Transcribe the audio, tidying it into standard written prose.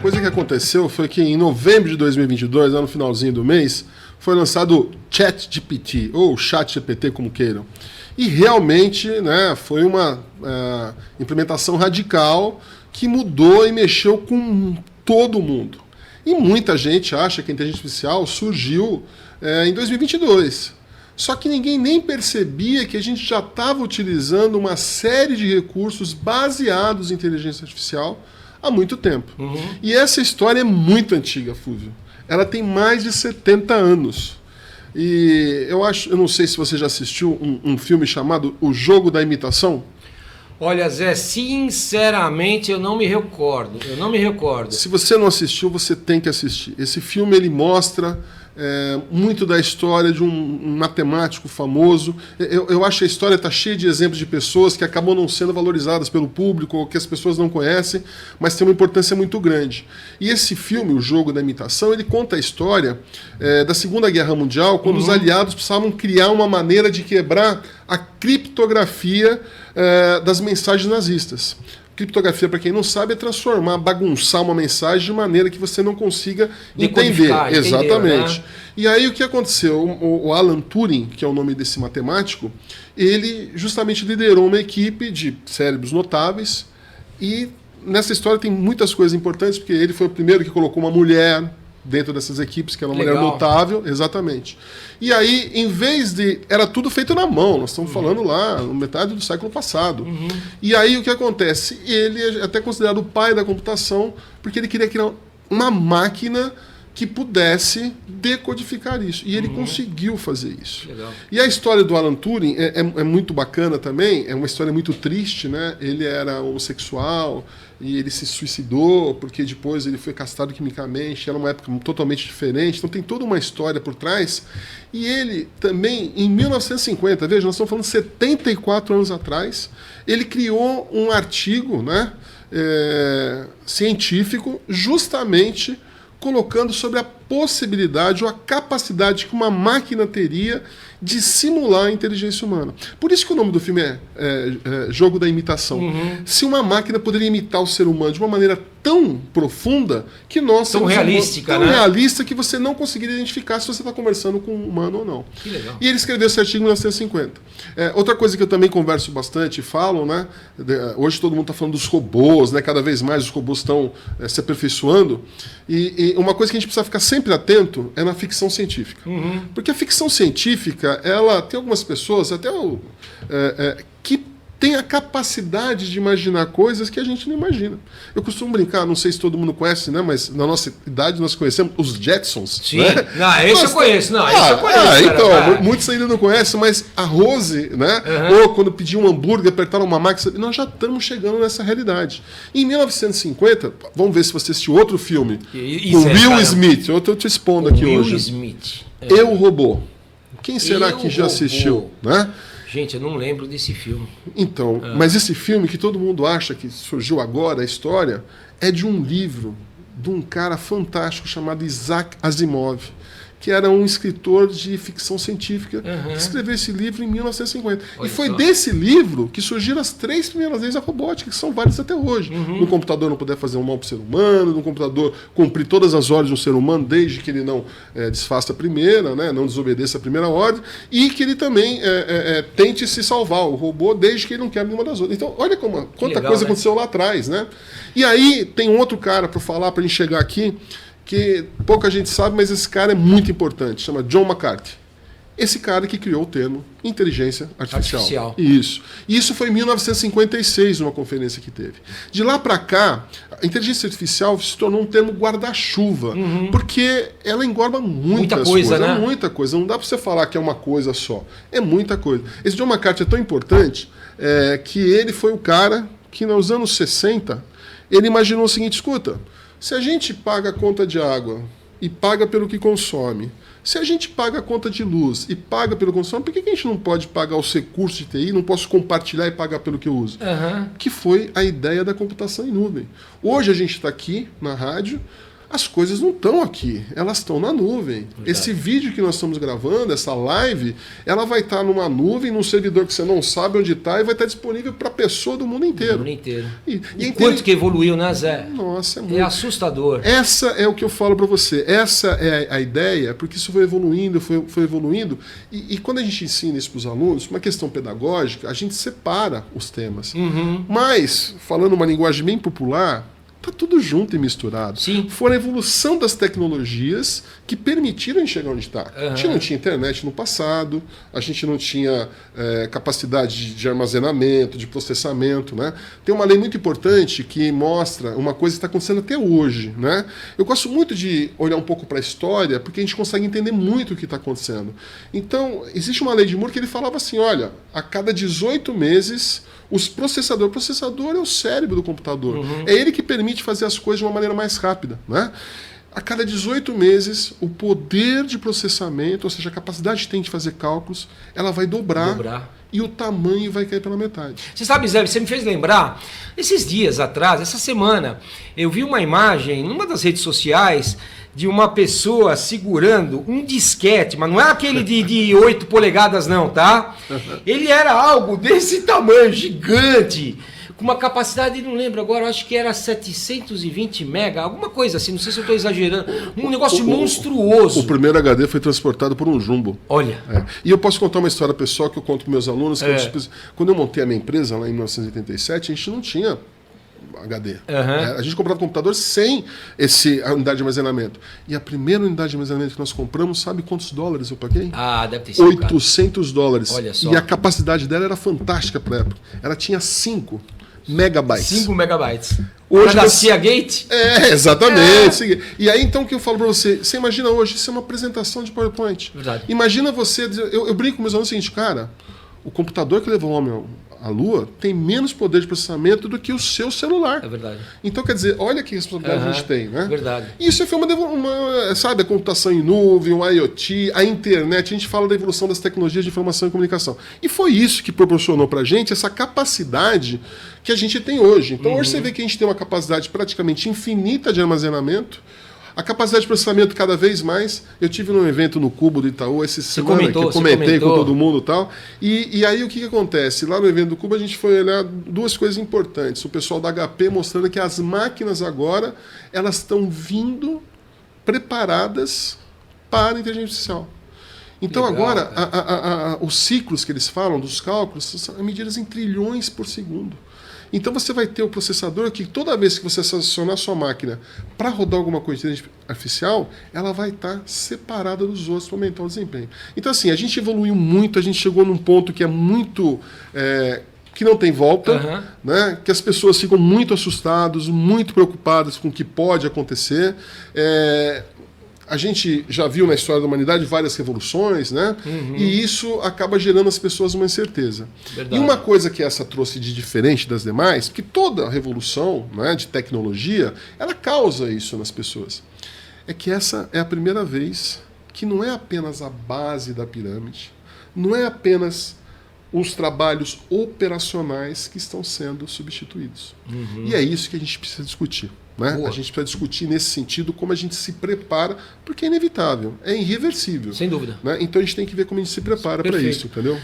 coisa que aconteceu foi que em novembro de 2022, lá no finalzinho do mês, foi lançado o ChatGPT, ou ChatGPT, como queiram. E realmente, né, foi uma implementação radical que mudou e mexeu com todo mundo. E muita gente acha que a inteligência artificial surgiu em 2022. Só que ninguém nem percebia que a gente já estava utilizando uma série de recursos baseados em inteligência artificial há muito tempo. E essa história é muito antiga, Fúvio. Ela tem mais de 70 anos. E eu não sei se você já assistiu um filme chamado O Jogo da Imitação. Olha, Zé, sinceramente eu não me recordo. Se você não assistiu, você tem que assistir. Esse filme ele mostra muito da história de um matemático famoso. Eu acho que a história está cheia de exemplos de pessoas que acabam não sendo valorizadas pelo público, ou que as pessoas não conhecem, mas tem uma importância muito grande. E esse filme, O Jogo da Imitação, ele conta a história da Segunda Guerra Mundial, quando os aliados precisavam criar uma maneira de quebrar a criptografia das mensagens nazistas. Criptografia, para quem não sabe, é transformar, bagunçar uma mensagem de maneira que você não consiga entender. Exatamente. Né? E aí o que aconteceu? O Alan Turing, que é o nome desse matemático, ele justamente liderou uma equipe de cérebros notáveis, e nessa história tem muitas coisas importantes, porque ele foi o primeiro que colocou uma mulher dentro dessas equipes, que era uma mulher notável, exatamente. E aí, em vez de... Era tudo feito na mão, nós estamos falando lá, no metade do século passado. E aí, o que acontece? Ele é até considerado o pai da computação, porque ele queria criar uma máquina que pudesse decodificar isso. E ele conseguiu fazer isso. Legal. E a história do Alan Turing é muito bacana também, é uma história muito triste, né? Ele era homossexual e ele se suicidou porque depois ele foi castrado quimicamente, era uma época totalmente diferente, então tem toda uma história por trás. E ele também, em 1950, veja, nós estamos falando 74 anos atrás, ele criou um artigo, né, científico, justamente colocando sobre a possibilidade ou a capacidade que uma máquina teria de simular a inteligência humana. Por isso que o nome do filme é Jogo da Imitação. Se uma máquina poderia imitar o ser humano de uma maneira tão profunda que nós... Tão realística, tão né? realista que você não conseguiria identificar se você está conversando com um humano ou não. Que legal. E ele escreveu esse artigo em 1950. Outra coisa que eu também converso bastante e falo, né? Hoje todo mundo está falando dos robôs, né? Cada vez mais os robôs estão se aperfeiçoando. E uma coisa que a gente precisa ficar sempre atento é na ficção científica. Porque a ficção científica, ela tem algumas pessoas, até que tem a capacidade de imaginar coisas que a gente não imagina. Eu costumo brincar, não sei se todo mundo conhece, né? Mas na nossa idade nós conhecemos os Jetsons. Sim. Né? Não, esse eu conheço. Esse eu conheço. Então, muitos ainda não conhecem, mas a Rose, né? Ou quando pediu um hambúrguer, apertaram uma máquina, nós já estamos chegando nessa realidade. Em 1950, vamos ver se você assistiu outro filme, com Will Smith. Eu estou te expondo aqui hoje. Will Smith. Eu, Robô. Quem será que já assistiu? Né? Gente, eu não lembro desse filme. Então, mas esse filme que todo mundo acha que surgiu agora, a história, é de um livro de um cara fantástico chamado Isaac Asimov, que era um escritor de ficção científica, que escreveu esse livro em 1950. Olha e foi só. desse livro que surgiram as 3 primeiras leis da robótica, que são válidas até hoje. No computador não poder fazer um mal para o ser humano, no computador cumprir todas as ordens do ser humano, desde que ele não desfaça a primeira, né, não desobedeça a primeira ordem, e que ele também tente se salvar, o robô, desde que ele não quebre nenhuma das outras. Então, olha quanta legal, coisa né? aconteceu lá atrás. Né? E aí tem um outro cara para falar, para a gente chegar aqui, que pouca gente sabe, mas esse cara é muito importante, chama John McCarthy. Esse cara que criou o termo inteligência artificial. Isso. E isso foi em 1956, numa conferência que teve. De lá para cá, a inteligência artificial se tornou um termo guarda-chuva, porque ela engloba muita coisa, né? Muita coisa. Não dá para você falar que é uma coisa só. É muita coisa. Esse John McCarthy é tão importante que ele foi o cara que, nos anos 60, ele imaginou o seguinte: escuta, se a gente paga a conta de água e paga pelo que consome, se a gente paga a conta de luz e paga pelo que consome, por que a gente não pode pagar os recursos de TI, não posso compartilhar e pagar pelo que eu uso? Que foi a ideia da computação em nuvem. Hoje a gente está aqui na rádio, as coisas não estão aqui, elas estão na nuvem. Verdade. Esse vídeo que nós estamos gravando, essa live, ela vai estar numa nuvem, num servidor que você não sabe onde está e vai estar disponível para a pessoa do mundo inteiro. Do mundo inteiro. E quanto que evoluiu, né, Zé? Nossa, é muito. É assustador. Essa é o que eu falo para você. Essa é a ideia, porque isso foi evoluindo, foi evoluindo. E quando a gente ensina isso para os alunos, uma questão pedagógica, a gente separa os temas. Mas, falando uma linguagem bem popular, está tudo junto e misturado. Sim. Foi a evolução das tecnologias que permitiram a gente chegar onde está. A gente não tinha internet no passado, a gente não tinha capacidade de armazenamento, de processamento. Né? Tem uma lei muito importante que mostra uma coisa que está acontecendo até hoje. Né? Eu gosto muito de olhar um pouco para a história, porque a gente consegue entender muito o que está acontecendo. Então, existe uma lei de Moore que ele falava assim, olha, a cada 18 meses... O processador é o cérebro do computador. É ele que permite fazer as coisas de uma maneira mais rápida. Né? A cada 18 meses, o poder de processamento, ou seja, a capacidade que tem de fazer cálculos, ela vai dobrar. E o tamanho vai cair pela metade. Você sabe, Zé, você me fez lembrar, esses dias atrás, essa semana, eu vi uma imagem numa das redes sociais de uma pessoa segurando um disquete, mas não é aquele de 8 polegadas não, tá? Ele era algo desse tamanho, gigante, com uma capacidade, não lembro agora, eu acho que era 720 mega, alguma coisa assim, não sei se eu estou exagerando, um negócio monstruoso. O primeiro HD foi transportado por um jumbo. Olha. E eu posso contar uma história pessoal que eu conto para meus alunos. Que quando eu montei a minha empresa, lá em 1987, a gente não tinha HD. A gente comprava computador sem a unidade de armazenamento. E a primeira unidade de armazenamento que nós compramos, sabe quantos dólares eu paguei? Ah, deve ter sido $800. Olha só. E a capacidade dela era fantástica para a época. Ela tinha 5 megabytes. 5 megabytes. Hoje da Seagate? Exatamente. E aí, então, o que eu falo para você? Você imagina hoje, isso é uma apresentação de PowerPoint. Verdade. Imagina você... Eu brinco com meus alunos o seguinte, cara, o computador que levou o homem à Lua tem menos poder de processamento do que o seu celular. É verdade. Então, quer dizer, olha que responsabilidade a gente tem, né? Verdade. Isso foi sabe, a computação em nuvem, o IoT, a internet, a gente fala da evolução das tecnologias de informação e comunicação. E foi isso que proporcionou pra gente essa capacidade que a gente tem hoje. Então, hoje você vê que a gente tem uma capacidade praticamente infinita de armazenamento, a capacidade de processamento cada vez mais. Eu tive num evento no Cubo do Itaú essa semana, que eu comentei com todo mundo e tal. E aí o que acontece? Lá no evento do Cubo a gente foi olhar duas coisas importantes. O pessoal da HP mostrando que as máquinas agora elas estão vindo preparadas para a inteligência artificial. Então legal, agora os ciclos que eles falam dos cálculos são medidas em trilhões por segundo. Então você vai ter o processador que toda vez que você acionar a sua máquina para rodar alguma coisa de inteligência artificial, ela vai estar separada dos outros para aumentar o desempenho. Então assim, a gente evoluiu muito, a gente chegou num ponto que é muito... que não tem volta, né? Que as pessoas ficam muito assustadas, muito preocupadas com o que pode acontecer. A gente já viu na história da humanidade várias revoluções, né? E isso acaba gerando às pessoas uma incerteza. Verdade. E uma coisa que essa trouxe de diferente das demais, que toda revolução, né, de tecnologia, ela causa isso nas pessoas, é que essa é a primeira vez que não é apenas a base da pirâmide, não é apenas os trabalhos operacionais que estão sendo substituídos. E é isso que a gente precisa discutir. Né? A gente precisa discutir nesse sentido como a gente se prepara, porque é inevitável, é irreversível. Sem dúvida. Né? Então a gente tem que ver como a gente se prepara para isso, entendeu?